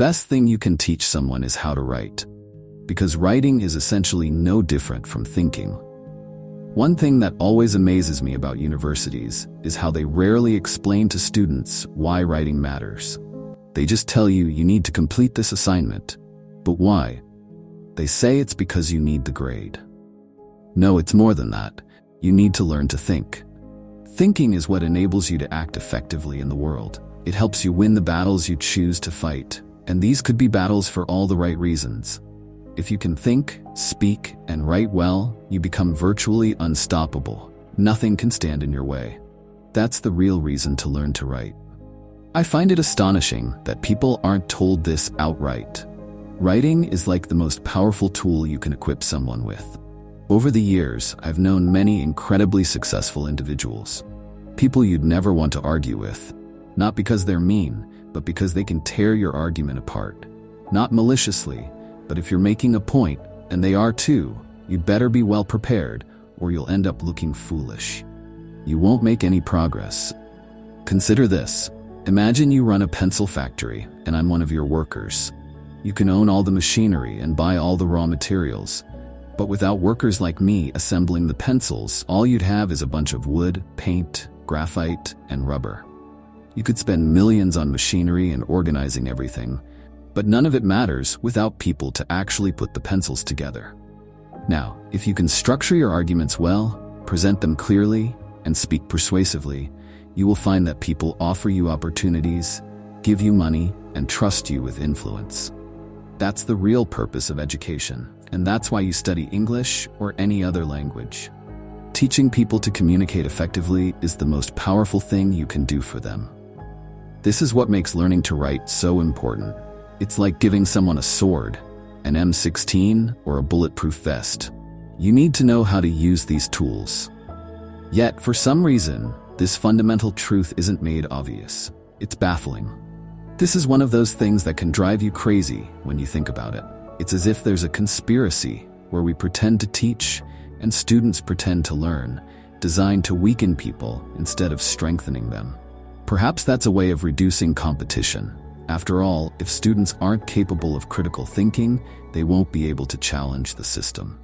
best thing you can teach someone is how to write, because writing is essentially no different from thinking. One thing that always amazes me about universities is how they rarely explain to students why writing matters. They just tell you need to complete this assignment. But why? They say it's because you need the grade. No, it's more than that. You need to learn to think. Thinking is what enables you to act effectively in the world. It helps you win the battles you choose to fight, and these could be battles for all the right reasons. If you can think, speak, and write well, you become virtually unstoppable. Nothing can stand in your way. That's the real reason to learn to write. I find it astonishing that people aren't told this outright. Writing is like the most powerful tool you can equip someone with. Over the years, I've known many incredibly successful individuals. People you'd never want to argue with. Not because they're mean, but because they can tear your argument apart. Not maliciously, but if you're making a point, and they are too, you'd better be well prepared, or you'll end up looking foolish. You won't make any progress. Consider this. Imagine you run a pencil factory, and I'm one of your workers. You can own all the machinery and buy all the raw materials. But without workers like me assembling the pencils, all you'd have is a bunch of wood, paint, graphite, and rubber. You could spend millions on machinery and organizing everything, but none of it matters without people to actually put the pencils together. Now, if you can structure your arguments well, present them clearly, and speak persuasively, you will find that people offer you opportunities, give you money, and trust you with influence. That's the real purpose of education, and that's why you study English or any other language. Teaching people to communicate effectively is the most powerful thing you can do for them. This is what makes learning to write so important. It's like giving someone a sword, an M16, or a bulletproof vest. You need to know how to use these tools. Yet, for some reason, this fundamental truth isn't made obvious. It's baffling. This is one of those things that can drive you crazy when you think about it. It's as if there's a conspiracy where we pretend to teach and students pretend to learn, designed to weaken people instead of strengthening them. Perhaps that's a way of reducing competition. After all, if students aren't capable of critical thinking, they won't be able to challenge the system.